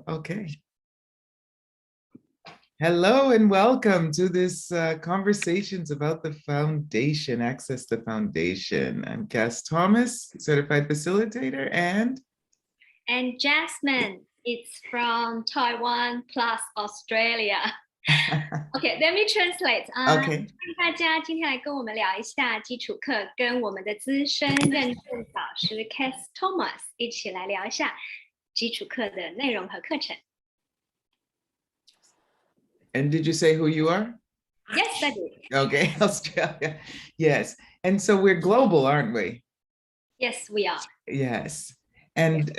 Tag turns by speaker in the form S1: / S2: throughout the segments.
S1: Okay. Hello and welcome to this conversations about the foundation, access to foundation. I'm Kass Thomas, certified facilitator, and
S2: Jasmine, it's from Taiwan plus Australia. Okay, let me translate.
S1: okay.
S2: 欢迎大家今天来跟我们聊一下基础课，跟我们的资深认证导师 Kass Thomas 一起来聊一下基础课的内容和课程。
S1: And did you say who you are?
S2: Yes, I did.
S1: Okay, Australia. Yes. And so we're global, aren't we?
S2: Yes, we are.
S1: Yes. And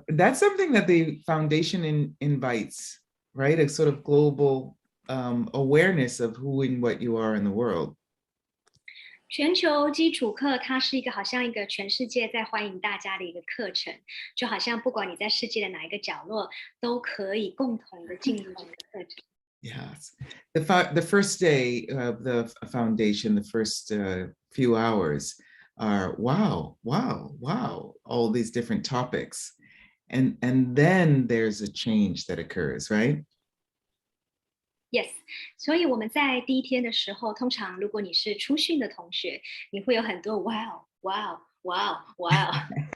S1: that's something that the foundation invites, right? A sort of global awareness of who and what you are in the world.
S2: 全球基础课它是一个好像一个全世界在欢迎大家的一个课程，就好像不管你在世界的哪一个角落，都可以共同的进入这个课程。
S1: Yes, the first day of the foundation, the first few hours are wow, all these different topics, and then there's a change that occurs, right?
S2: Yes， 所以我们在第一天的时候，通常如果你是初训的同学，你会有很多哇哦，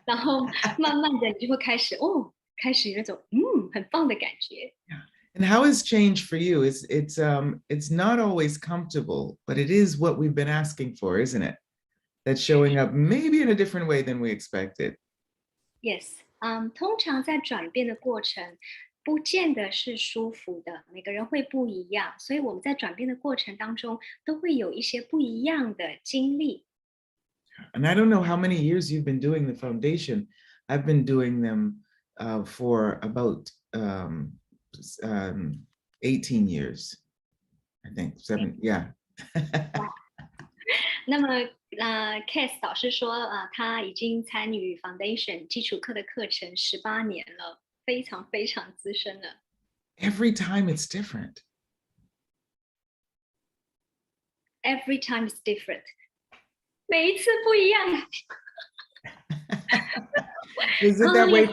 S2: 然后慢慢的你就会开始开始有那种很棒的感觉。
S1: And how is change for you? It's not always comfortable, but it is what we've been asking for, isn't it? That's showing up maybe in a different way than we expected.
S2: Yes，通常在转变的过程，不见得是舒服的，每个人会不一样，所以我们在转变的过程当中，都会有一些不一样的经历。
S1: And I don't know how many years you've been doing the foundation. I've been doing them for about 18 years, I think. 7, yeah.
S2: 那么Kass 导师说他已经参与 Foundation 基础课的课程18年了，非常非常资深了。
S1: Every time it's different.
S2: Every time is different. 每一次不一样。
S1: Is it that way?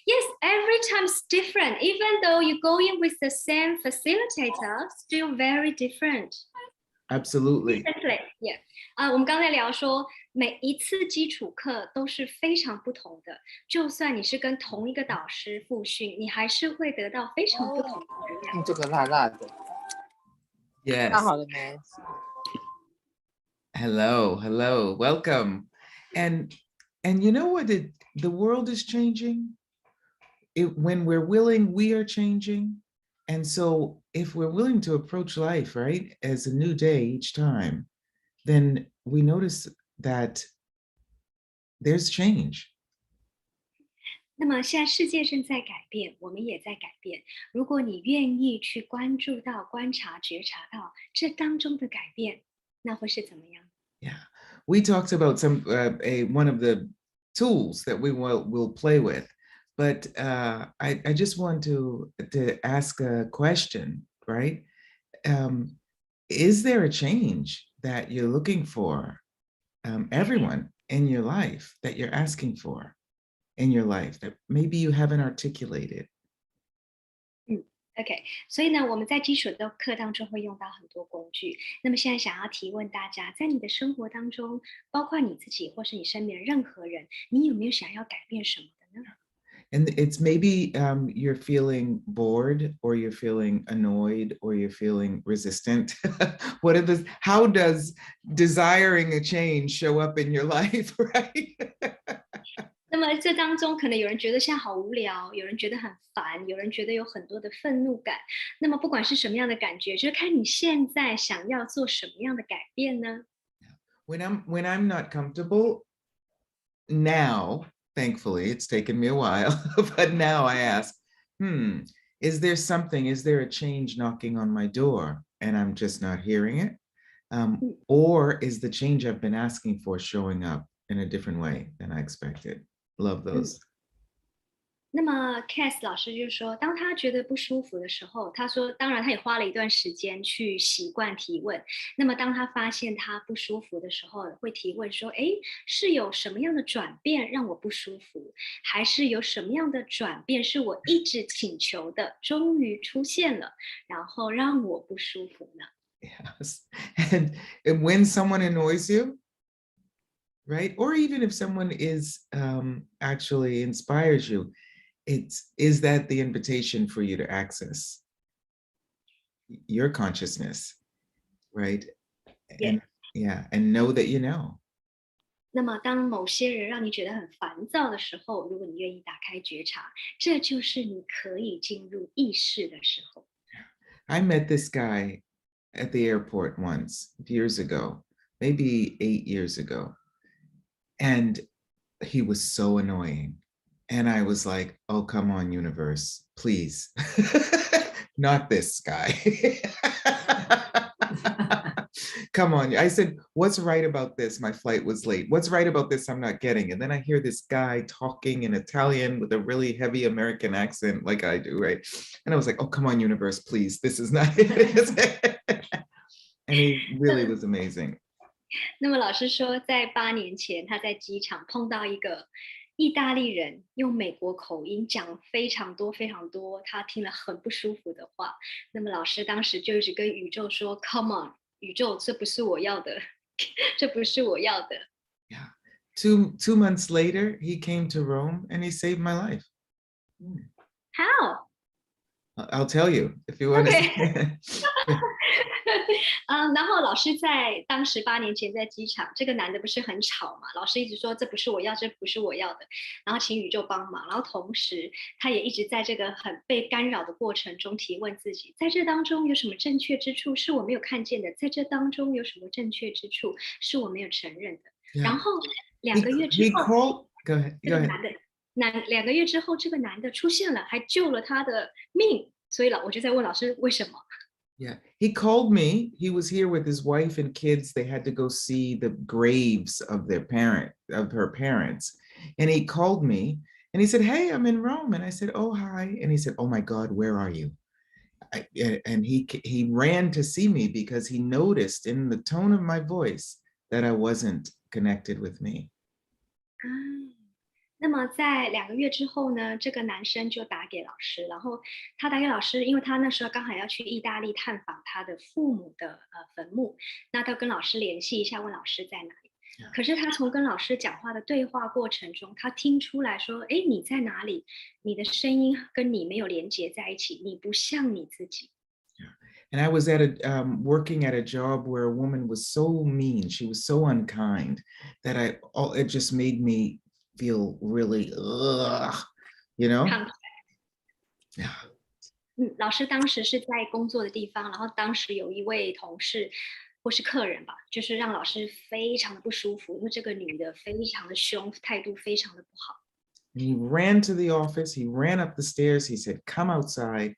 S2: Yes, every time is different. Even though you go in with the same facilitator, still very different.
S1: Absolutely.
S2: Yeah. 我们刚才聊说，每一次基础课都是非常不同的。就算你是跟同一个导师复训，你还是会得到非常不同的能量。
S3: 这个辣辣的。
S1: Yes.
S3: 烫好了没？
S1: Hello, welcome. And you know what? The world is changing. When we're willing, we are changing. And so if we're willing to approach life, right, as a new day each time, then we notice that there's change.
S2: 那么现在世界正在改变，我们也在改变。如果你愿意去关注到、观察、觉察到这当中的改变，那会是怎么样？
S1: Yeah, we talked about one of the tools that we will play with, but I just want to ask a question, right? Is there a change that you're looking for, everyone in your life that you're asking for in your life that maybe you haven't articulated?
S2: OK， 所以呢，我们在基础的课当中会用到很多工具。那么现在想要提问大家，在你的生活当中，包括你自己或是你身边的任何人，你有没有想要改变什么的呢？
S1: And it's maybe you're feeling bored, or you're feeling annoyed, or you're feeling resistant. How does desiring a change show up in your life, right?
S2: 那么这当中可能有人觉得现在好无聊，有人觉得很烦，有人觉得有很多的愤怒感。那么不管是什么样的感觉，就是看你现在想要做什么样的改变呢？
S1: When I'm not comfortable now, thankfully, it's taken me a while, but now I ask, is there a change knocking on my door and I'm just not hearing it? Or is the change I've been asking for showing up in a different way than I expected? Love those.
S2: 那么 Kass 老师就说，当他觉得不舒服的时候，他说，当然他也花了一段时间去习惯提问。那么当他发现他不舒服的时候，会提问说：“诶，是有什么样的转变让我不舒服？还是有什么样的转变是我一直请求的，终于出现了，然后让我不舒服呢？”
S1: Yes. And when someone annoys you, right? Or even if someone is actually inspires you, is that the invitation for you to access your consciousness, right? And
S2: Yes.
S1: yeah, and know that you know.
S2: 那么，当某些人让你觉得很烦躁的时候，如果你愿意打开觉察，这就是你可以进入意识的时候。
S1: I met this guy at the airport once years ago, maybe 8 years ago. And he was so annoying. And I was like, oh, come on, universe, please. Not this guy. Come on. I said, what's right about this? My flight was late. What's right about this? I'm not getting. And then I hear this guy talking in Italian with a really heavy American accent, like I do, right? And I was like, oh, come on, universe, please. This is not it. And he really was amazing.
S2: 那么老师说，在8年前，他在机场碰到一个意大利人，用美国口音讲非常多非常多，他听了很不舒服的话。那么老师当时就一直跟宇宙说：“Come on，宇宙，这不是我要的，这不是我要的。”
S1: Yeah. Two months later, he came to Rome and he saved my life.
S2: How?
S1: I'll tell you if you want to
S2: Okay.
S1: see.
S2: 然后老师在当时8年前在机场，这个男的不是很吵嘛？老师一直说这不是我要，这不是我要的，然后请宇宙帮忙。然后同时，他也一直在这个很被干扰的过程中提问自己，在这当中有什么正确之处是我没有看见的？在这当中有什么正确之处是我没有承认的？然
S1: Yeah.
S2: 后两
S1: He,
S2: 个月之
S1: he
S2: 后，called.
S1: Go ahead.
S2: 这
S1: Go
S2: 个
S1: ahead.
S2: 男的，两个月之后，这个男的出现了，还救了他的命。所以我就在问老师为什么？Yeah.
S1: He called me. He was here with his wife and kids. They had to go see the graves of her parents. And he called me and he said, hey, I'm in Rome. And I said, oh, hi. And he said, oh my God, where are you? And he ran to see me because he noticed in the tone of my voice that I wasn't connected with me.
S2: 那么在2个月之后呢，这个男生就打给老师，然后他打给老师，因为他那时候刚好要去意大利探访他的父母的坟墓，那他跟老师联系一下，问老师在哪里。可是他从跟老师讲话的对话过程中，他听出来说：“哎，你在哪里？你的声音跟你没有连接在一起，你不像你自己。”
S1: And I was working at a job where a woman was so mean, she was so unkind that it just made me feel really, you know?
S2: 抗
S1: Yeah.
S2: 老师当时是在工作的地方，然后当时有一位同事或是客人吧，就是让老师非常的不舒服，因为这个女的非常的凶，态度非常的不好。
S1: And he ran to the office, he ran up the stairs, he said, come outside.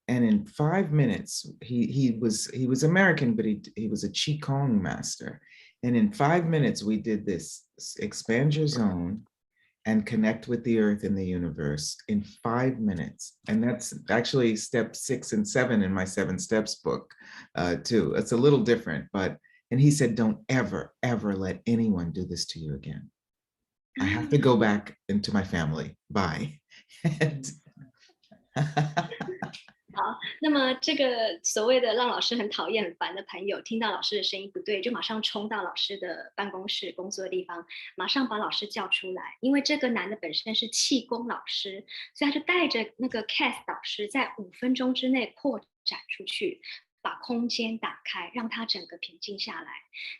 S1: And in 5 minutes, he was American, but he was a Qigong master. And in 5 minutes, we did this expand your zone and connect with the earth and the universe in 5 minutes. And that's actually step 6 and 7 in my 7 steps book, too. It's a little different, and he said, don't ever, ever let anyone do this to you again. I have to go back into my family. Bye.
S2: 好，那么这个所谓的让老师很讨厌、很烦的朋友，听到老师的声音不对，就马上冲到老师的办公室工作的地方，马上把老师叫出来。因为这个男的本身是气功老师，所以他就带着那个 Kass 导师，在5分钟之内扩展出去，把空间打开，让他整个平静下来，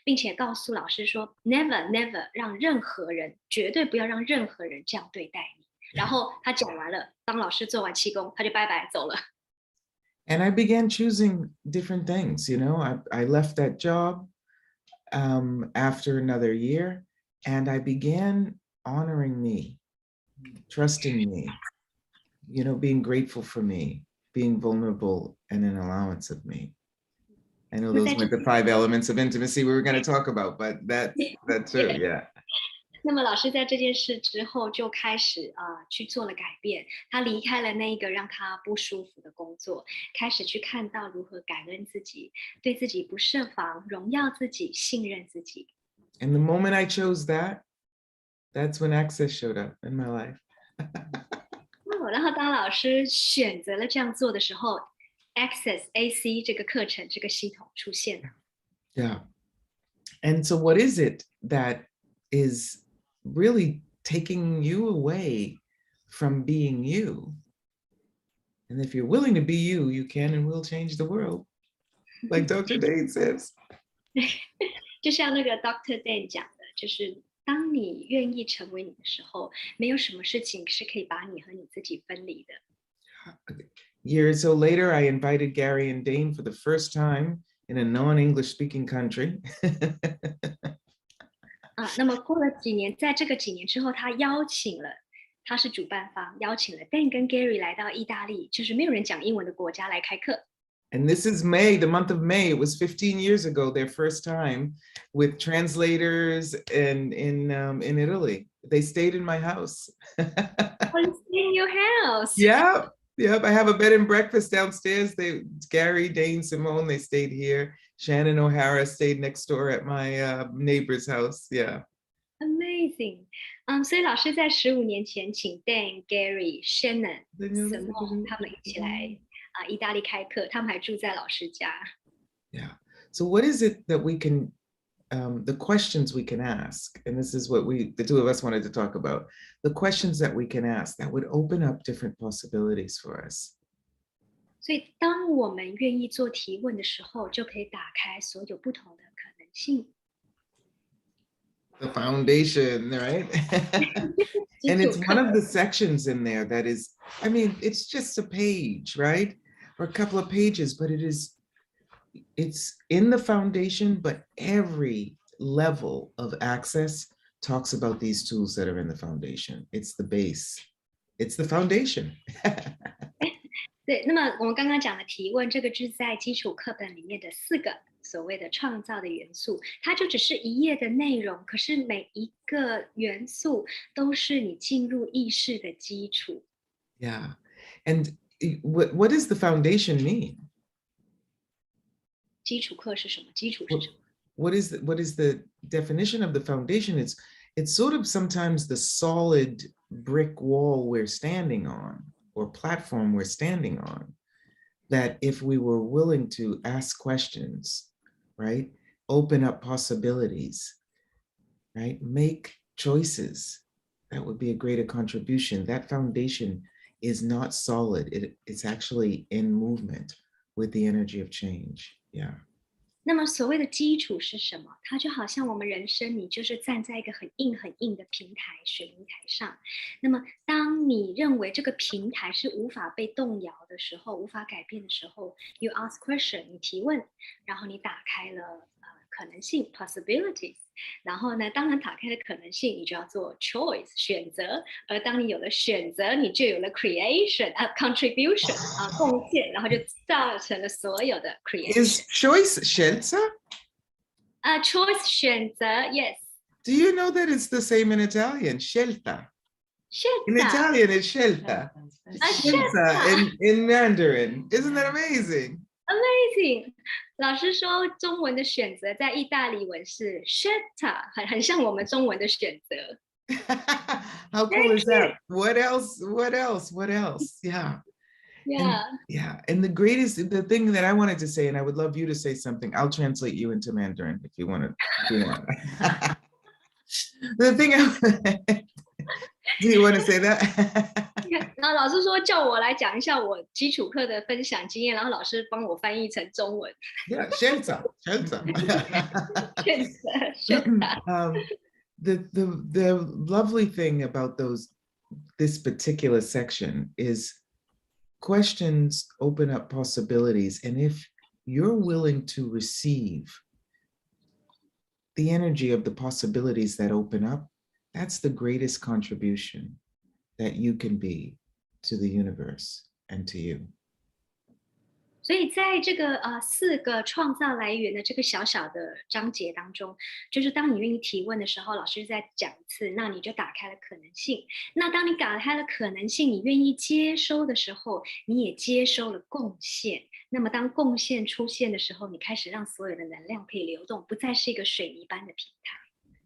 S2: 并且告诉老师说 ：“Never, never 让任何人，绝对不要让任何人这样对待你。”然后他讲完了，当老师做完气功，他就拜拜走了。
S1: And I began choosing different things. I left that job after another year, and I began honoring me, trusting me, being grateful for me, being vulnerable, and an allowance of me. I know those weren't the 5 elements of intimacy we were going to talk about, but that too, yeah.
S2: 那么老师在这件事之后就开始去做了改变，他离开了那一个让他不舒服的工作，开始去看到如何感恩自己，对自己不设防，荣耀自己，信任自己。
S1: And the moment I chose that, that's when access showed up in my life.
S2: 然后当老师选择了这样做的时候，Access AC 这个课程这个系统出现了。
S1: Yeah. And so what is it that is really taking you away from being you? And if you're willing to be you, you can and will change the world, like Dr. Dane says.
S2: 就像那个 Dr. Dan 讲的，就是当你愿意成为你的时候，没有什么事情是可以把你和你自己分离的。
S1: Years or so later, I invited Gary and Dane for the first time in a non-English speaking country.
S2: 那么过了几年，在这个几年之后，他是主办方，邀请了 Dan 跟 Gary 来到意大利，就是没有人讲英文的国家来开课。
S1: And this is May, the month of May. It was 15 years ago, their first time with translators and in Italy. They stayed in my house.
S2: In your house.
S1: Yeah. Yep. I have a bed and breakfast downstairs. Gary, Dane, Simone, they stayed here. Shannon O'Hara stayed next door at my neighbor's house. Yeah.
S2: Amazing. 所以老师在15年前请 Dan、Gary、Shannon、Simone 他们一起来意大利开课，他们还住在老师家。
S1: Yeah. So what is it that we can, the questions we can ask, and this is what the two of us wanted to talk about, the questions that we can ask that would open up different possibilities for us.
S2: 所以当我们愿意做提问的时候，就可以打开所有不同的可能性。
S1: The foundation, right? And it's one of the sections in there that is, I mean, it's just a page, right? Or a couple of pages, but it's in the foundation, but every level of access talks about these tools that are in the foundation. It's the base. It's the foundation.
S2: 对，那么我们刚刚讲的提问，这个就是在基础课本里面的4个所谓的创造的元素，它就只是一页的内容，可是每一个元素都是你进入意识的基础。
S1: Yeah. And what does the foundation mean?
S2: 基础课是什么？基础是什么？
S1: What is the definition of the foundation? It's sort of sometimes the solid brick wall we're standing on, or platform we're standing on, that if we were willing to ask questions, right, open up possibilities, right, make choices, that would be a greater contribution. That foundation is not solid. It's actually in movement with the energy of change. Yeah.
S2: 那么所谓的基础是什么？它就好像我们人生，你就是站在一个很硬很硬的平台，水泥台上。那么当你认为这个平台是无法被动摇的时候，无法改变的时候 ，you ask question， 你提问，然后你打开了可能性 possibilities。然后呢，当然打开了可能性，你就要做 choice 选择。而当你有了选择，你就有了 creation contribution 贡献，然后就造成了所有的 creation。
S1: Is choice scelta?
S2: choice 选择 yes.
S1: Do you know that it's the same in Italian? Scelta. In
S2: Scelta.
S1: Italian, it's scelta. Scelta in Mandarin. Isn't that amazing?
S2: Amazing. 老师说中文的选择在意大利文是 scelta， 很像我们中文的选择。
S1: How cool is that? What else? What else? What else? Yeah.
S2: Yeah.
S1: And the thing that I wanted to say, and I would love you to say something. I'll translate you into Mandarin if you want to. The thing do you want to say that?
S2: 然后老师说叫我来讲一下我基础课的分享经验，然后老师帮我翻译成中文。
S1: Yeah, scelta. The lovely thing about this particular section is questions open up possibilities, and if you're willing to receive the energy of the possibilities that open up, that's the greatest contribution that you can be to the universe and to you.
S2: 所以在这个4个创造来源的这个小小的章节当中，就是当你愿意提问的时候，老师再讲一次，那你就打开了可能性。那当你打开了可能性，你愿意接收的时候，你也接收了贡献。那么当贡献出现的时候，你开始让所有的能量可以流动，不再是一个水泥般的平台。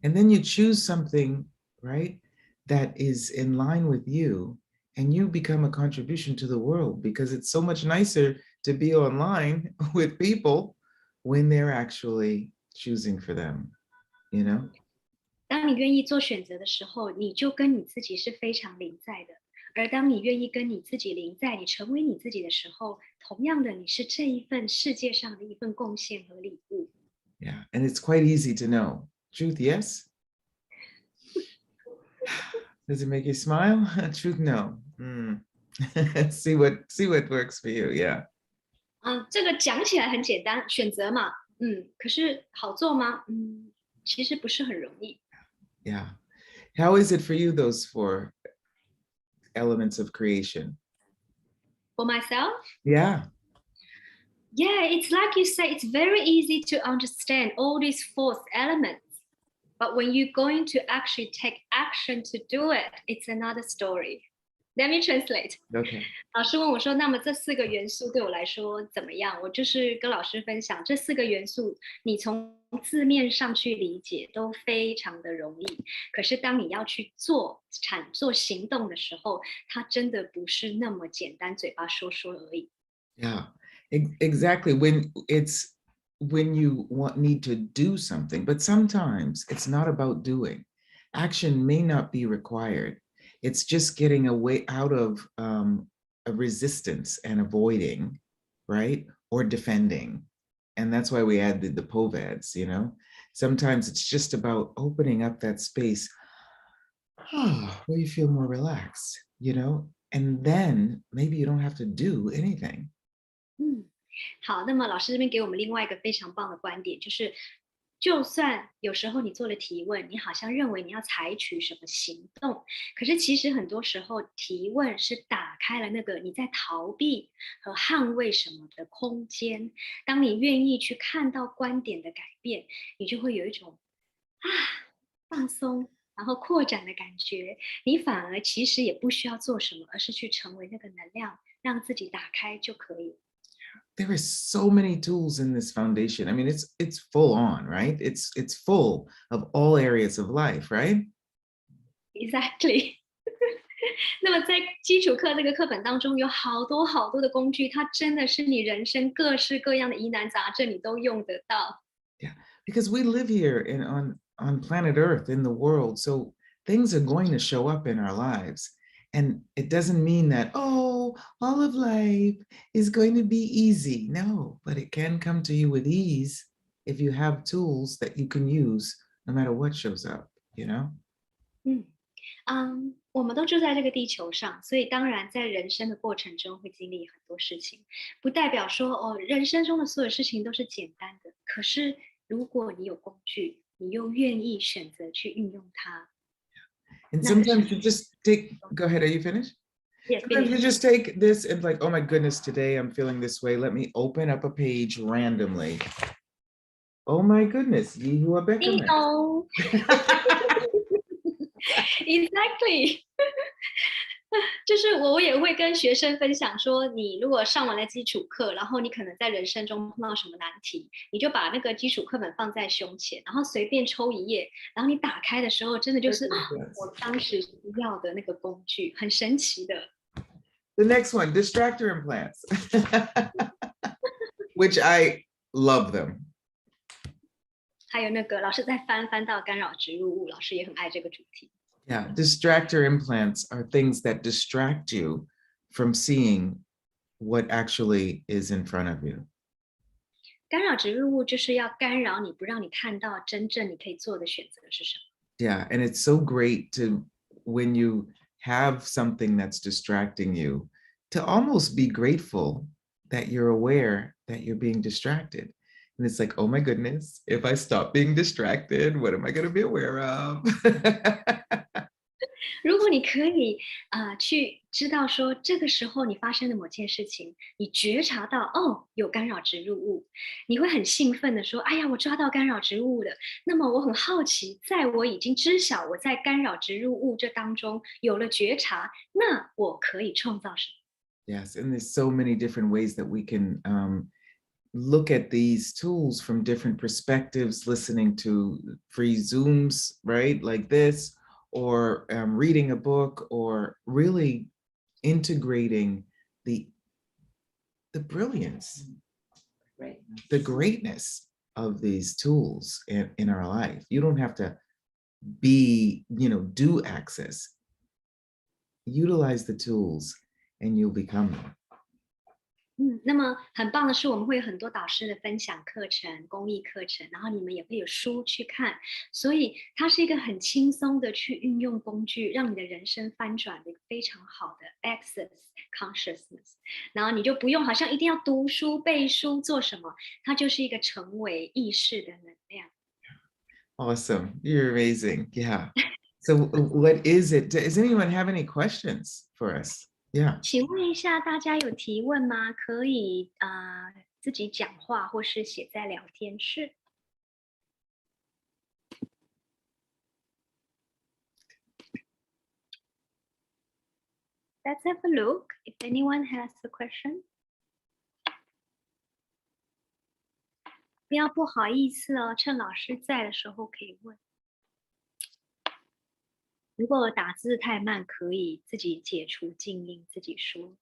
S1: And then you choose something, right, that is in line with you, and you become a contribution to the world because it's so much nicer to be online with people when they're actually choosing for them, you know?
S2: 当你愿意做选择的时候，你就跟你自己是非常临在的。而当你愿意跟你自己临在，你成为你自己的时候，同样的，你是这一份世界上的一份贡献和礼物。
S1: Yeah, and it's quite easy to know. Truth, yes. Does it make you smile? Truth, no. See what works for you. Yeah.
S2: 这个讲起来很简单，选择嘛，可是好做吗？其实不是很容易。
S1: Yeah. How is it for you, those 4 elements of creation?
S2: For myself,
S1: Yeah.
S2: yeah, it's like you say, it's very easy to understand all these 4 elements. But when you're going to actually take action to do it, it's another story. Let me translate.
S1: Okay.
S2: 老师问我说：“那么这4个元素对我来说怎么样？”我就是跟老师分享，这4个元素，你从字面上去理解都非常的容易。可是当你要去做行动的时候，它真的不是那么简单，嘴巴说说而已。
S1: Yeah. Exactly. When you need to do something, but sometimes it's not about doing. Action may not be required. It's just getting away out of a resistance and avoiding, right? Or defending. And that's why we added the POVADs, you know? Sometimes it's just about opening up that space where you feel more relaxed, you know? And then maybe you don't have to do anything.
S2: 好，那么老师这边给我们另外一个非常棒的观点，就是就算有时候你做了提问，你好像认为你要采取什么行动，可是其实很多时候提问是打开了那个你在逃避和捍卫什么的空间。当你愿意去看到观点的改变，你就会有一种啊放松，然后扩展的感觉。你反而其实也不需要做什么，而是去成为那个能量，让自己打开就可以了。
S1: There are so many tools in this foundation. I mean, it's full on, right? It's full of all areas of life, right?
S2: Exactly 那么在基础课这个课本当中，有好多好多的工具，它真的是你人生各式各样的疑难杂症，你都用得到。
S1: Yeah, because we live here on planet Earth in the world, so things are going to show up in our lives. And it doesn't mean that, oh, all of life is going to be easy. No, but it can come to you with ease if you have tools that you can use no matter what shows up, you know?
S2: 我们都住在这个地球上，所以当然在人生的过程中会经历很多事情，不代表说人生中的所有事情都是简单的。可是如果你有工具，你又愿意选择去运用它，And
S1: sometimes you just go ahead, are you finished?
S2: Yes,
S1: Sometimes you just take this and like, oh my goodness, today I'm feeling this way. Let me open up a page randomly. Oh my goodness, ye who are
S2: Ding
S1: beckoning.
S2: dong Exactly 就是我也会跟学生分享说，你如果上完了基础课，然后你可能在人生中碰到什么难题，你就把那个基础课本放在胸前，然后随便抽一页，然后你打开的时候，真的就是我当时需要的那个工具，很神奇的。
S1: The next one, distractor implants, which I love them.
S2: 还有那个老师在翻到干扰植入物，老师也很爱这个主题。
S1: Yeah, distractor implants are things that distract you from seeing what actually is in front of you.
S2: 干扰植入物就是要干扰你，不让你看到真正你可以做的选择是什么。
S1: Yeah, and it's so great to, when you have something that's distracting you, to almost be grateful that you're aware that you're being distracted. And it's like, oh my goodness, if I stop being distracted, what am I going to be aware of?
S2: 如果你可以去知道说这个时候你发生的某件事情，你觉察到哦有干扰植入物，你会很兴奋的说：“哎呀，我抓到干扰植入物了。”那么我很好奇，在我已经知晓我在干扰植入物这当中有了觉察，那我可以创造什么？Yes,
S1: and there's so many different ways that we can look at these tools from different perspectives, listening to free Zooms, right, like this, or reading a book, or really integrating the the brilliance,
S3: Right.
S1: the greatness of these tools in our life. You don't have to be, do access. Utilize the tools and you'll become them.
S2: 那么很棒的是，我们会有很多导师的分享课程、公益课程，然后你们也会有书去看，所以它是一个很轻松的去运用工具，让你的人生翻转的一个非常好的 access consciousness。然后你就不用好像一定要读书、背书做什么，它就是一个成为意识的能量。
S1: Awesome. You're amazing. Yeah. So what is it? Does anyone have any questions for us? Yeah.
S2: 请问一下，大家有提问吗？可以自己讲话，或是写在聊天室。Let's have a look if anyone has a question. 不要不好意思哦，趁老师在的时候可以问。如果打字太慢，可以自己解除静音，自己说。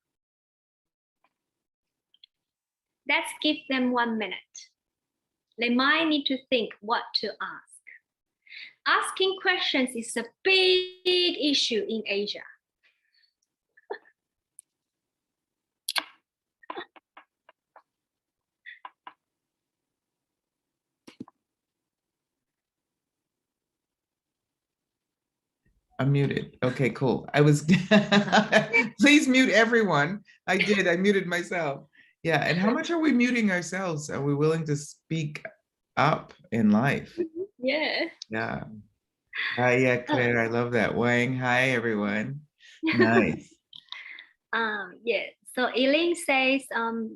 S2: Let's give them 1 minute. They might need to think what to ask. Asking questions is a big issue in Asia.
S1: I'm muted. Okay, cool. I was, please mute everyone. I did. I muted myself. Yeah. And how much are we muting ourselves? Are we willing to speak up in life?
S2: Yeah.
S1: Yeah. Hi, yeah, Claire. I love that. Wang. Hi, everyone. Nice.
S2: Yeah. So Elaine says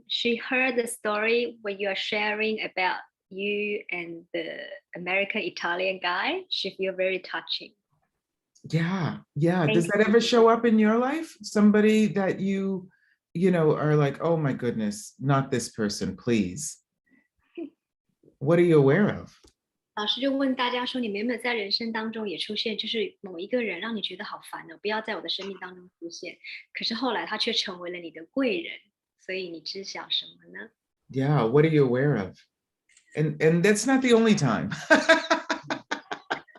S2: she heard the story when you are sharing about you and the American Italian guy. She feel very touching.
S1: Yeah. Yeah.
S2: Thank
S1: Does that ever show up in your life? Somebody that are like, oh my goodness, not this person, please. What are you aware of?
S2: 老师就问大家说，你们有没有在人生当中也出现，就是某一个人让你觉得好烦哦，不要在我的生命当中出现。可是后来他却成为了你的贵人，所以你知晓什么呢？
S1: Yeah. What are you aware of? And that's not the only time.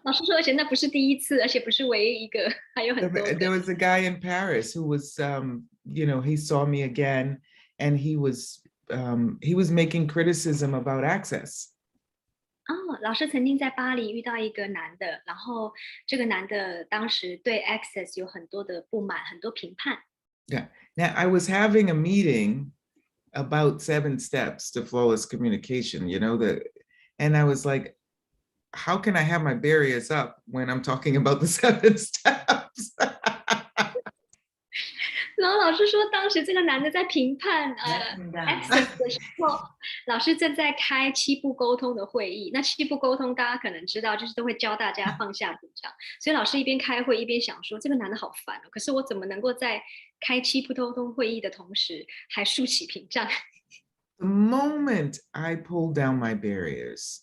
S2: 老师说，而且那不是第一次，而且不是唯一一个，还有很多个。
S1: There was a guy in Paris who was, he saw me again, and he was making criticism about access.
S2: 哦，老师曾经在巴黎遇到一个男的，然后这个男的当时对 Access 有很多的不满，很多评判。
S1: Yeah. Now I was having a meeting about 7 steps to flawless communication, and I was like, how can I have my barriers up when I'm talking about the 7 steps?
S2: 然后老师说，当时这个男的在评判Access 的时候，老师正在开7步沟通的会议。那7步沟通大家可能知道，就是都会教大家放下紧张。所以老师一边开会一边想说，这个男的好烦哦，可是我怎么能够在开7步沟通会议的同时，还竖起屏障？
S1: The moment I pulled down my barriers,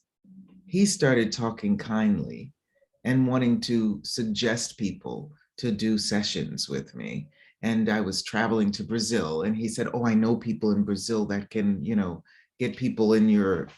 S1: he started talking kindly and wanting to suggest people to do sessions with me. And I was traveling to Brazil, and he said, oh, I know people in Brazil that can, get people in your,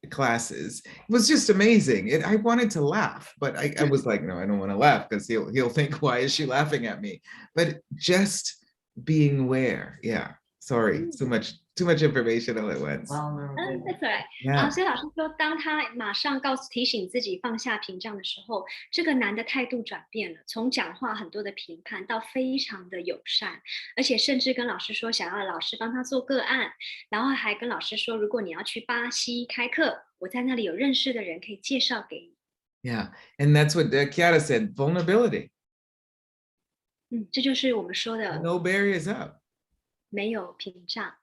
S1: classes. It was just amazing. I wanted to laugh, but I was like, no, I don't want to laugh because he'll think, why is she laughing at me? But just being aware. Yeah. Sorry, too much information all at once.
S2: That's right.
S1: Yeah.
S2: 所以老师说，当他马上提醒自己放下屏障的时候，这个男的态度转变了，从讲话很多的评判到非常的友善，而且甚至跟老师说想要老师帮他做个案，然后还跟老师说，如果你要去巴西开课，我在那里有认识的人可以介绍给你。
S1: Yeah, and that's what Chiara said, vulnerability.
S2: 这就是我们说的
S1: No barriers up.
S2: 没有屏障，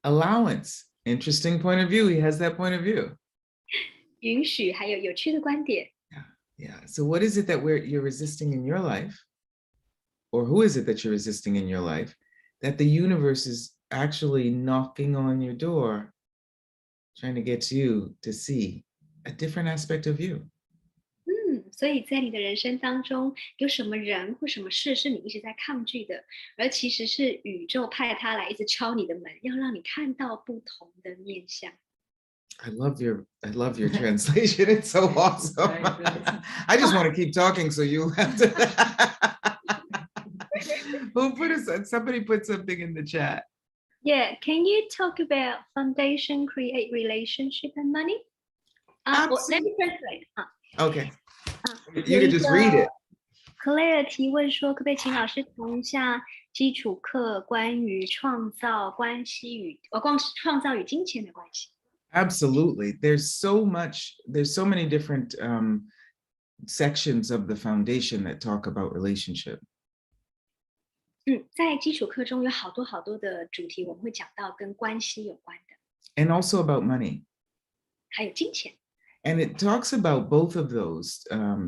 S1: Allowance. Interesting point of view. He has that point of view.
S2: 允许，还有有趣的观点。
S1: Yeah. Yeah. So what is it that you're resisting in your life? Or who is it that you're resisting in your life that the universe is actually knocking on your door, trying to get you to see a different aspect of you?
S2: 所以在你的人生当中，有什么人或什么事是你一直在抗拒的，而其实是宇宙派他来一直敲你的门，要让你看到不同的面相。
S1: I love your translation. It's so awesome. I just want to keep talking, so you have to. Somebody put something in the chat.
S2: Yeah, can you talk about foundation create relationship and money? Let me translate.
S1: Okay.
S2: 有
S1: You
S2: 一
S1: can
S2: 个
S1: just read it.
S2: Claire 提问说，可不可以请老师谈一下基础课关于创造关系与创造与金钱的关系？
S1: Absolutely. There's so many different sections of the foundation that talk about relationship.
S2: 在基础课中有好多的主题，我们会讲到跟关系有关的，
S1: And also about money.
S2: 还有金钱。
S1: And it talks about both of those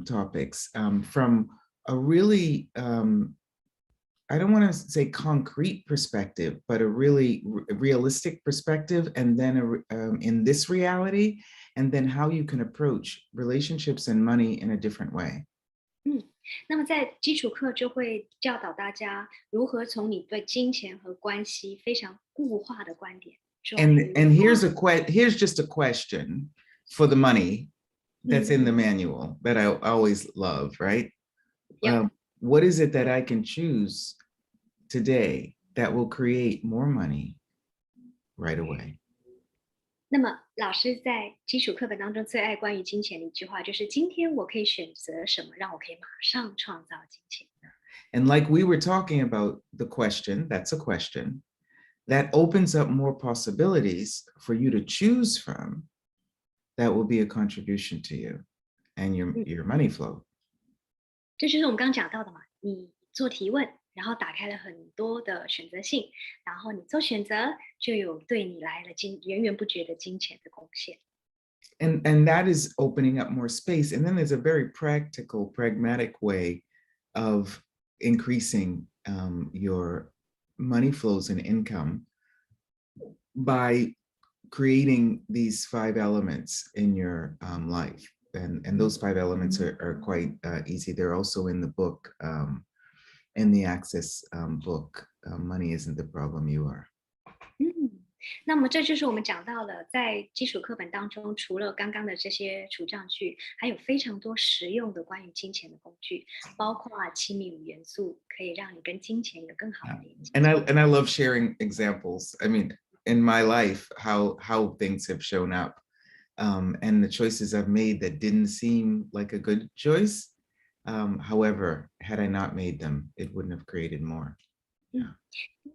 S1: topics from a really, I don't want to say concrete perspective, but a really realistic perspective, and then in this reality, and then how you can approach relationships and money in a different way.
S2: 那么在基础课就会教导大家如何从你对金钱和关系非常固化的观点。
S1: And here's just a question for the money that's in the manual that I always love, right?
S2: Yeah.
S1: What is it that I can choose today that will create more money right away?
S2: 那么老师在基础课本当中最爱关于金钱的一句话就是：今天我可以选择什么，让我可以马上创造金钱。
S1: And like we were talking about the question, that's a question, that opens up more possibilities for you to choose from that will be a contribution to you and your money flow.
S2: 这就是我们刚刚讲到的嘛，你做提问，然后打开了很多的选择性，然后你做选择，就有对你来了源源不绝的金钱的贡献。
S1: And that is opening up more space. And then there's a very practical, pragmatic way of increasing your money flows and income by creating these 5 elements in your life. And those 5 elements are quite easy. They're also in the book, in the Access book, Money Isn't the Problem, You Are.
S2: 那么这就是我们讲到了，在基础课本当中，除了刚刚的这些除障句，还有非常多实用的关于金钱的工具，包括7密5元素，可以让你跟金钱有更好的连接。
S1: And I love sharing examples. I mean, in my life, how things have shown up, and the choices I've made that didn't seem like a good choice. However, had I not made them, it wouldn't have created more.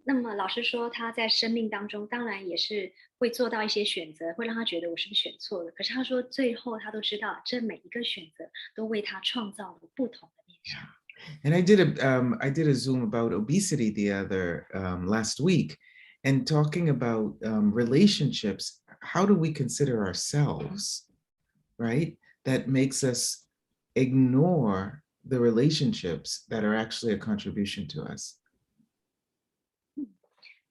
S2: 那么老师说他在生命当中当然也是会做到一些选择，会让他觉得我是不是选错了，可是他说最后他都知道这每一个选择都为他创造了不同的面向。
S1: And I did a Zoom about obesity the other last week, and talking about relationships. How do we consider ourselves, right? That makes us ignore the relationships that are actually a contribution to us.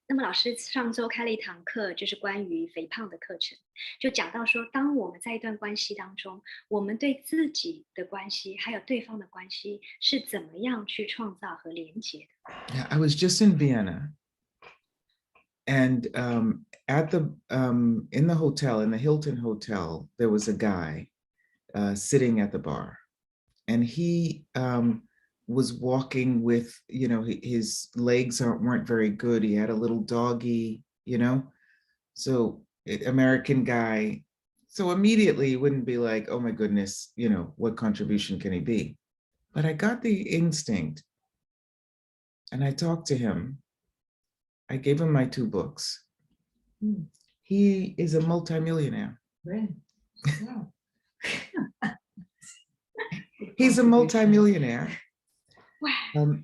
S2: 那么老师上周开了一堂课，就是关于肥胖的课程，就讲到说，当我们在一段关系当中，我们对自己的关系还有对方的关系是怎么样去创造和连接的。
S1: Yeah, I was just in Vienna, and at the in the hotel, in the Hilton Hotel, there was a guy sitting at the bar, and he was walking with, his legs weren't very good. He had a little doggy, so American guy. So immediately it wouldn't be like, oh my goodness, what contribution can he be? But I got the instinct, and I talked to him. I gave him my 2 books. He is a multimillionaire. He's a multimillionaire.
S2: 哇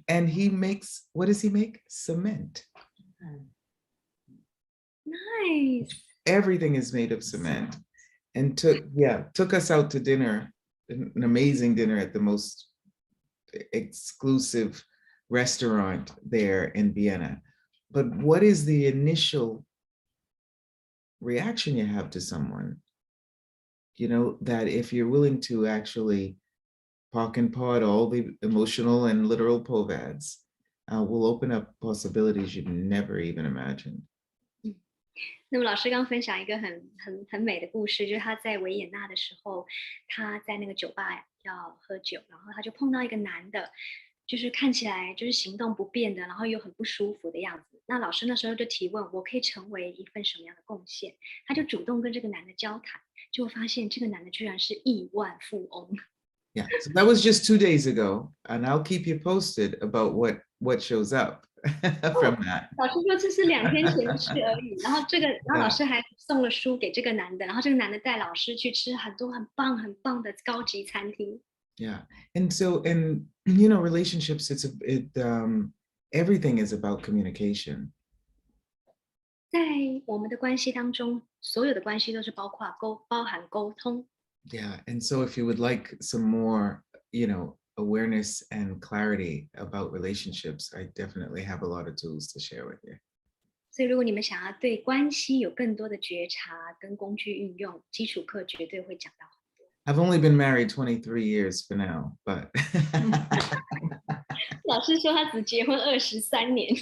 S1: And he makes, what does he make? Cement.，nice，Everything is made of cement. And took us out to dinner, an amazing dinner at the most exclusive restaurant there in Vienna. But what is the initial reaction you have to someone? You know, that if you're willing to actually pock and pod all the emotional and literal povads, will open up possibilities you'd never even imagined.
S2: 那么老师刚分享一个很美的故事，就是他在维也纳的时候，他在那个酒吧要喝酒，然后他就碰到一个男的，就是看起来就是行动不便的，然后又很不舒服的样子。那老师那时候就提问，我可以成为一份什么样的贡献？他就主动跟这个男的交谈，就发现这个男的居然是亿万富翁。
S1: Yeah, so that was just 2 days ago, and I'll keep you posted about what shows up from that.
S2: 老师说这是2天前的事而已，然后老
S1: Yeah,
S2: 师还送了书给这个男的，然后这个男的带老师去吃很多很棒的高级餐厅。
S1: yeah, and you know, relationships, everything is about communication.
S2: 在我们的关系当中，所有的关系都是包含沟通。
S1: Yeah, and so if you would like some more, you know, awareness and clarity about relationships, I definitely have a lot of tools to share with you.
S2: 所以如果你们想要对关系有更多的觉察跟工具运用，基础课绝对会讲到。
S1: I've only been married 23 years for now, but
S2: 老师说他只结婚23年。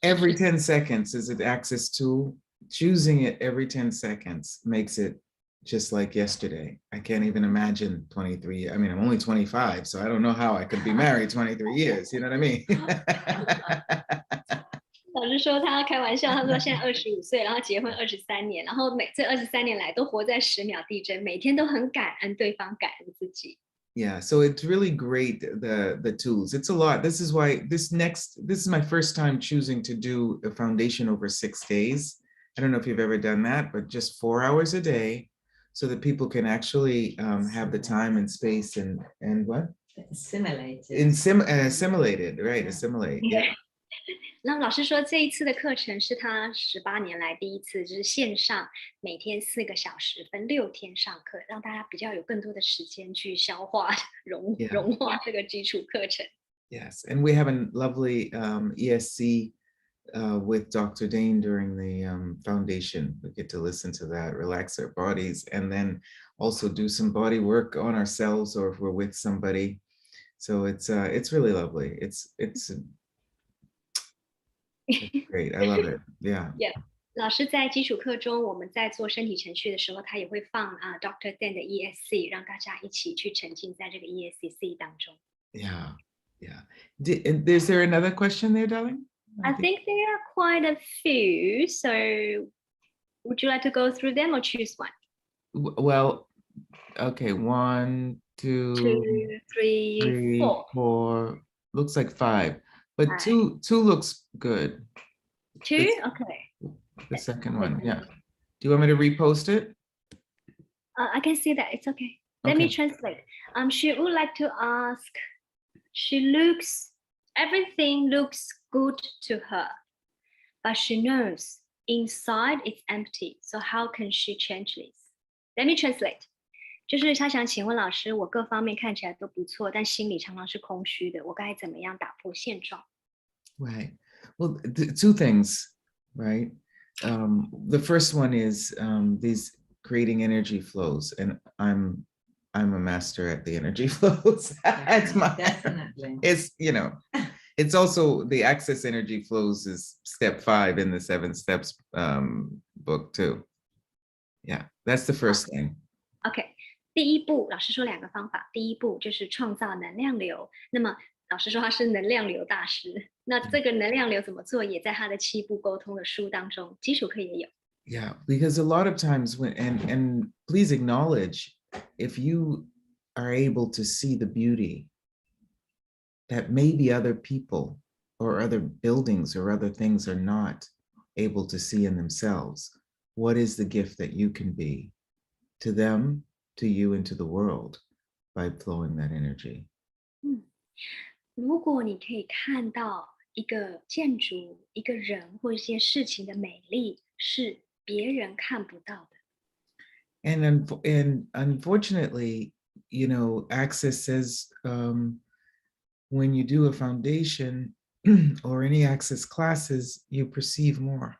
S1: every 10 seconds is an access tool. Choosing it every 10 seconds makes it just like yesterday. I can't even imagine 23. I mean, I'm only 25, so I don't know how I could be married 23 years. You know what I mean?
S2: 老师说他开玩笑，他说现在25岁，然后结婚23年，然后这23年来都活在10秒地震，每天都很感恩对方，感恩自己。
S1: Yeah, so it's really great, the tools. It's a lot. This is why this is my first time choosing to do a foundation over 6 days. I don't know if you've ever done that, but just 4 hours a day so that people can actually have the time and space and what? Assimilated, right? Assimilate. Yeah.
S2: 那老师说这一次的课程是他18年来第一次，就是线上每天4个小时，分6天上课，让大家比较有更多的时间去消化、融化这个基础课程。
S1: Yes, and we have a lovely ESC with Dr. Dane during the foundation. We get to listen to that, relax our bodies, and then also do some body work on ourselves or if we're with somebody. So it's really lovely. It's great. I love it. Yeah.
S2: Yeah. 老师在基础课中，我们在做身体程序的时候，他也会放Dr. Dan 的 ESC，让大家一起去沉浸在这个 ESC 当中。
S1: Yeah, yeah. Is there another question there, darling?
S2: I think there are quite a few. So, would you like to go through them or choose one?
S1: Well, okay. 1, 2,
S2: 2, 3,
S1: 3,
S2: 4.
S1: 4. Looks like 5, but two looks good.
S2: 2? Okay.
S1: The second one, yeah. Do you want me to repost it?
S2: I can see that. It's okay. Let me translate. She would like to ask. Everything looks good to her, but she knows inside it's empty. So how can she change this? Let me translate. 就是她想请问老师，我各方面看起来都不错，但心里常常是空虚的，我该怎么样打破现状？
S1: Right. Well, 2 things, right? The first one is these creating energy flows, and I'm a master at the energy flows.
S3: Definitely.
S1: It's, you know, it's also the access energy flows is step 5 in the 7 steps book too. Yeah, that's the first thing.
S2: OK， 第一步，老师说2个方法。第一步就是创造能量流。那么老师说他是能量流大师。那这个能量流怎么做，也在他的7步沟通的书当中，基础课也有。
S1: Yeah, because a lot of times and please acknowledge if you are able to see the beauty that maybe other people or other buildings or other things are not able to see in themselves. What is the gift that you can be to them, to you, and to the world by flowing that energy?
S2: 如果你可以看到一个建筑、一个人或一件事情的美丽，是别人看不到的。
S1: And unfortunately, Access says when you do a foundation or any Access classes, you perceive more.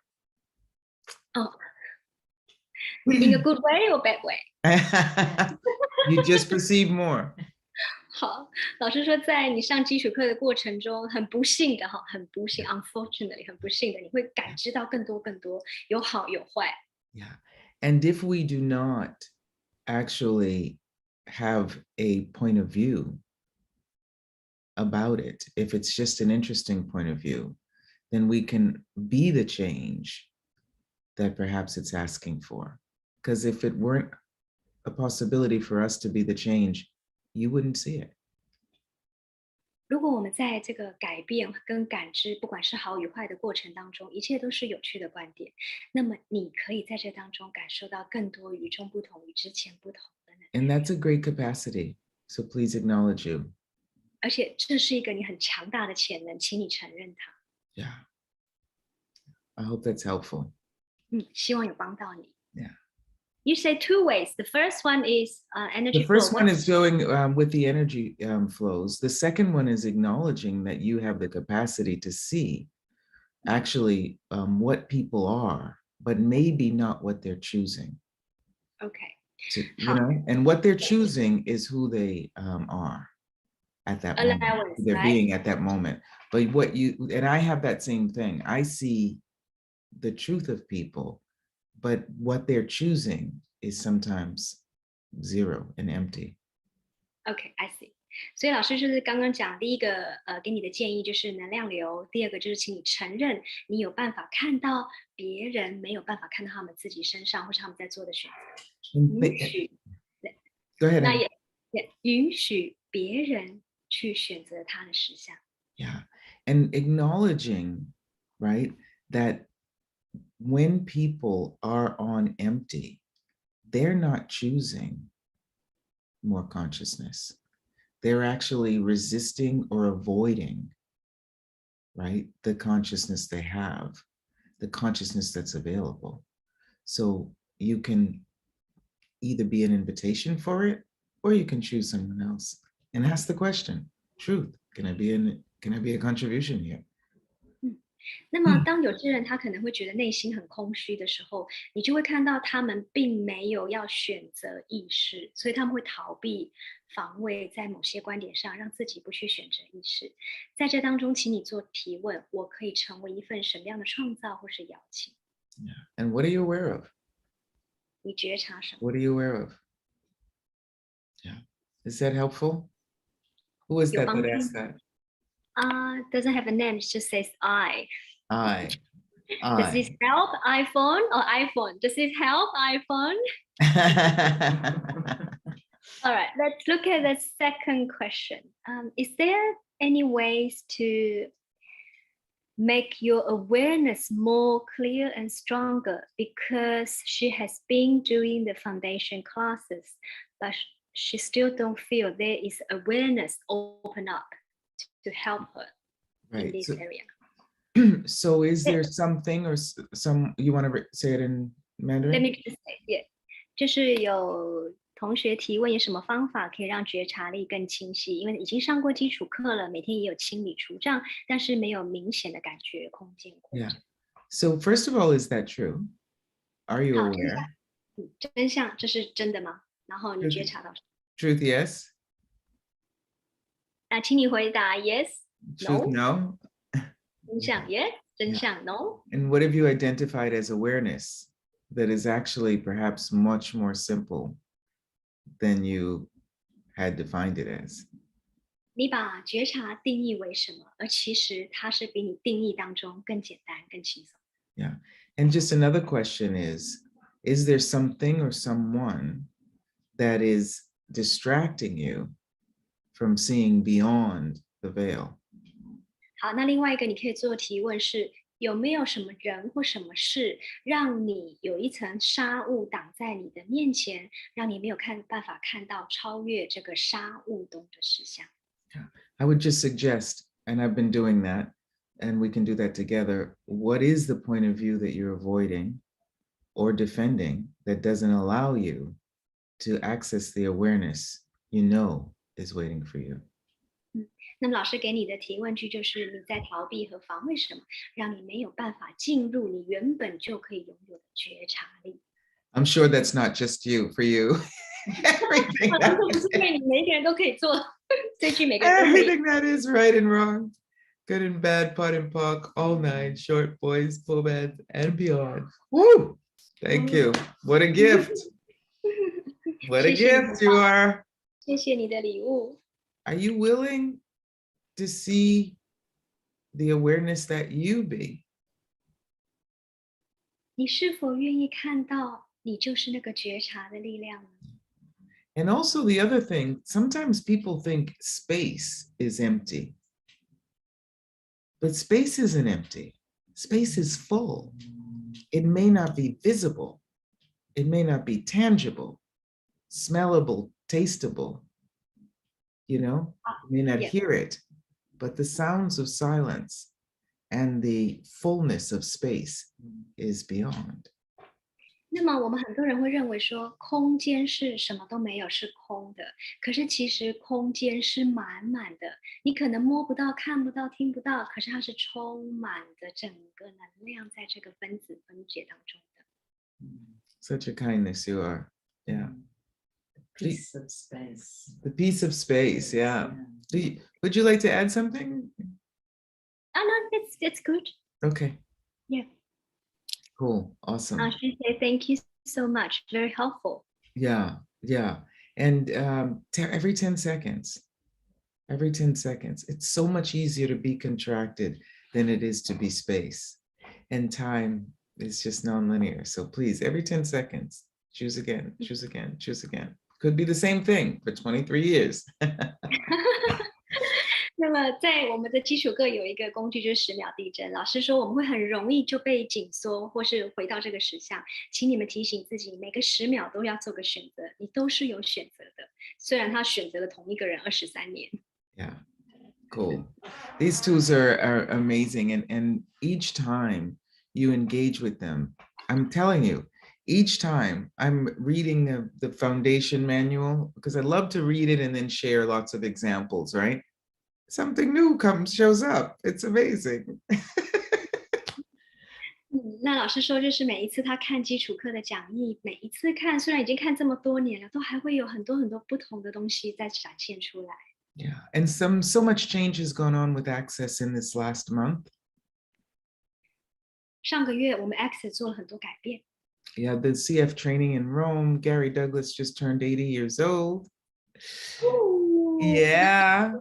S2: Oh, in a good way or bad way?
S1: You just perceive more.
S2: 好，老师说，在你上基础课的过程中，很不幸的哈，很不幸 ，unfortunately，很不幸的，你会感知到更多更多，有好有坏。
S1: Yeah. And if we do not actually have a point of view about it, if it's just an interesting point of view, then we can be the change that perhaps it's asking for. Because if it weren't a possibility for us to be the change, you wouldn't see it.
S2: 如果我们在这个改变跟感知，不管是好与坏的过程当中，一切都是有趣的观点，那么你可以在这当中感受到更多与众不同、与之前不同的能力。
S1: And that's a great capacity. So please acknowledge you.
S2: 而且这是一个你很强大的潜能，请你承认它。
S1: Yeah. I hope that's helpful.
S2: 希望有帮到你。
S1: Yeah.
S2: You say 2 ways. The first one is energy
S1: The first
S2: flow.
S1: one is going with the energy flows. The second one is acknowledging that you have the capacity to see actually what people are, but maybe not what they're choosing.
S2: Okay.
S1: And what they're choosing is who they are at that moment.
S2: Allowance,
S1: They're
S2: right?
S1: being at that moment. But and I have that same thing. I see the truth of people, but what they're choosing is sometimes zero and empty.
S2: Okay, I see. 所以老师就是刚刚讲第一个给你的建议就是能量流，第二个就是请你承认你有办法看到别人没有办法看到他们自己身上或是他们在做的选择，允许
S1: Go ahead.
S2: 那也允许别人去选择他的实相。
S1: Yeah. And acknowledging, right, that when people are on empty, they're not choosing more consciousness. They're actually resisting or avoiding, right, the consciousness they have, the consciousness that's available. So you can either be an invitation for it, or you can choose someone else and ask the question, truth, can I be a contribution here?
S2: 那么当有些人他可能会觉得内心很空虚的时候，你就会看到他们并没有要选择意识，所以他们会逃避防卫，在某些观点上让自己不去选择意识。在这当中，请你做提问，我可以成为一份什么样的创造或是邀请？
S1: Yeah. And what are you aware of?
S2: 你觉察什么？
S1: What are you aware of? Yeah. Is that helpful? Who is that asked that?
S2: Doesn't have a name, it just says I. Does this
S1: I.
S2: help iPhone or iPhone? Does this help iPhone? All right, let's look at the second question. Is there any ways to make your awareness more clear and stronger? Because she has been doing the foundation classes, but she still don't feel there is awareness open up to help her in this area.
S1: So is there something or some, you want to say it in Mandarin?
S2: Let me just say, yeah. 就是有同学提问有什么方法可以让觉察力更清晰？因为已经上过基础课了，每天也有清理除障，但是没有明显的感觉空间扩展。
S1: Yeah. So first of all, is that true? Are you
S2: 好，
S1: aware?
S2: 真相，这是真的吗？然后你觉察到什么？
S1: Truth, yes.
S2: 那请你回答 yes,
S1: Truth, no.
S2: 真相 yes, 真相 no.
S1: And what have you identified as awareness that is actually perhaps much more simple than you had defined it as?
S2: 你把觉察定义为什么？而其实它是比你定义当中更简单、更轻松。
S1: Yeah. And just another question is there something or someone that is distracting you from seeing beyond the veil?
S2: 好，那另外一个你可以做的提问是，有没有什么人或什么事，让你有一层纱雾挡在你的面前，让你没有办法看到超越这个纱雾中的实相？
S1: I would just suggest, and I've been doing that, and we can do that together. What is the point of view that you're avoiding or defending that doesn't allow you to access the awareness you know is waiting for you?
S2: 那么老师给你的提问句就是你在逃避和防卫什么，让你没有办法进入你原本就可以拥有的觉察力。
S1: I'm sure that's not just you, for you. Everything
S2: 这
S1: that
S2: 不是因为你每一个人都可以做，这句每个人都可以。
S1: everything that is right and wrong, good and bad, pot and pock, all nine, short boys, full beds, and beyond. Woo! Thank you. What a gift. What a
S2: 谢谢你
S1: gift you are.
S2: 谢谢你的礼物。
S1: Are you willing to see the awareness that you be?
S2: 你是否愿意看到你就是那个觉察的力量呢？
S1: And also the other thing, sometimes people think space is empty. But space isn't empty. Space is full. It may not be visible. It may not be tangible, smellable, tasteable. You know, you may not
S2: yes.
S1: hear it, but the sounds of silence and the fullness of space is beyond.
S2: 那么我们很多人会认为说，空间是什么都没有，是空的。可是其实空间是满满的，你可能摸不到、看不到、听不到，可是它是充满的整个能量在这个分子分解当中的。
S1: Such a kindness you are. Yeah.
S3: Piece of space.
S1: The piece of space. Yeah. Would you like to add something?
S2: No, it's good.
S1: Okay.
S2: Yeah.
S1: Cool. Awesome.
S2: She say thank you so much. Very helpful.
S1: Yeah. Yeah. And every 10 seconds, it's so much easier to be contracted than it is to be space. And time is just nonlinear. So please, every 10 seconds, choose again, choose again, choose again. Could be the same thing for 23 years.
S2: 那么在我们的基础课有一个工具就是10秒地震。老师说我们会很容易就被紧缩，或是回到这个实相。请你们提醒自己，每个10秒都要做个选择，你都是有选择的。虽然他选择了同一个人23年。
S1: Yeah, cool. These tools are amazing. And each time you engage with them, I'm telling you, each time I'm reading the foundation manual, because I love to read it and then share lots of examples, right? Something new shows up. It's amazing.
S2: 那老师说，就是每一次他看基础课的讲义，每一次看，虽然已经看这么多年了，都还会有很多很多不同的东西在展现出来。
S1: Yeah, and so much change has gone on with Access in this last month.
S2: 上个月我们 Access 做了很多改变。
S1: Yeah, the CF training in Rome. Gary Douglas just turned 80 years old. Yeah,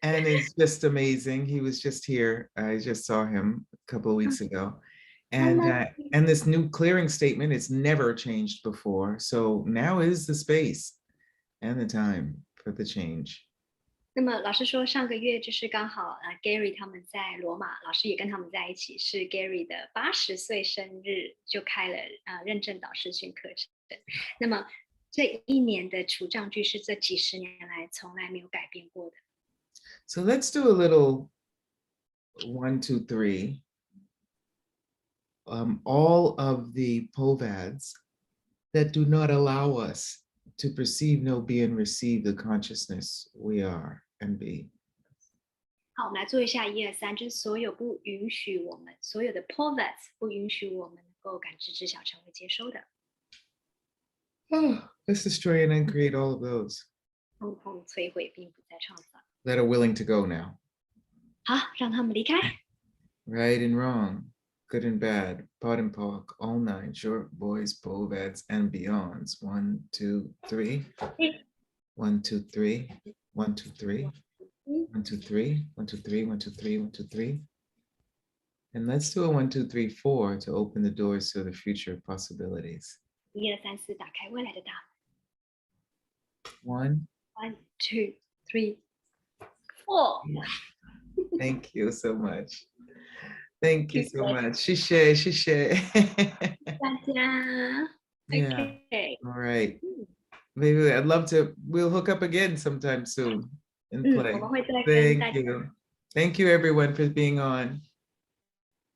S1: and it's just amazing. He was just here. I just saw him a couple of weeks ago. And this new clearing statement, it's never changed before. So now is the space and the time for the change.
S2: 那么老师说，上个月就是刚好Gary 他们在罗马，老师也跟他们在一起，是 Gary 的80岁生日，就开了认证导师训课程。那么这一年的除障句是这几十年来从来没有改变过的。
S1: So let's do a little 1, 2, 3. All of the POVADs that do not allow us to perceive, know, be, and receive the consciousness we are and be.
S2: 好，我们来做一下1、2、3，就是所有不允许我们，所有的 POVADs 不允许我们能够感知、知晓、成为、接收的。
S1: Oh, let's destroy and uncreate all of those
S2: 通通摧毁，并不再创造。
S1: that are willing to go now.
S2: 好，让他们离开。
S1: Right and wrong, good and bad, pot and pock, all nine, short boys, POVADs, and beyonds. 1, 2, 3. 1, 2, 3. 1, 2, 3. 1, 2, 3. 1, 2, 3. 1, 2, 3. 1, 2, 3. And let's do a 1, 2, 3, 4 to open the doors to the future possibilities.
S2: 1、2、3、4，打开未来的大
S1: 1.
S2: 门。1、2、3、4。
S1: Thank you so much. Thank you so much. Shishe, shishe.
S2: 大家。
S1: Yeah.
S2: Okay.
S1: All right. Maybe I'd love to, we'll hook up again sometime soon. and
S2: 我
S1: play.
S2: 们会再跟大
S1: Thank
S2: 家，
S1: you. Thank you everyone for being on.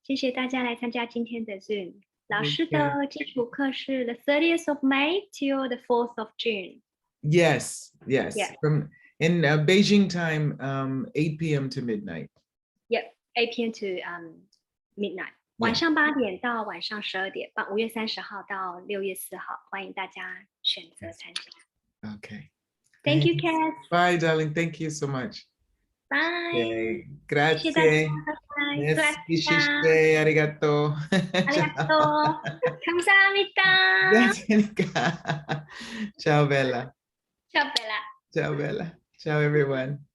S2: 谢谢大家来参加今天的 Zoom。老
S1: Take
S2: 师
S1: care.
S2: 的基础课是 the 30th of May till the 4th of June.
S1: Yes, yes.
S2: Yeah.
S1: From in Beijing time, 8 p.m. to midnight.
S2: Yep, 8 p.m. to midnight. 晚上8点到晚上12点，5月30号到6月4号，欢迎大家选择参加。
S1: Okay.
S2: Thank you,
S1: Thanks.
S2: Kass.
S1: Bye, darling. Thank you so much.
S2: Bye.
S1: Okay.
S2: 谢谢大家，
S1: Grazie.
S2: 拜拜。
S1: Merci,
S2: Gracias.
S1: shishite. Arigato.
S2: ありがとう。감사합니다.
S1: Grazie, Nika. Ciao, Bella.
S2: Ciao, Bella.
S1: Ciao, Bella. Ciao, everyone.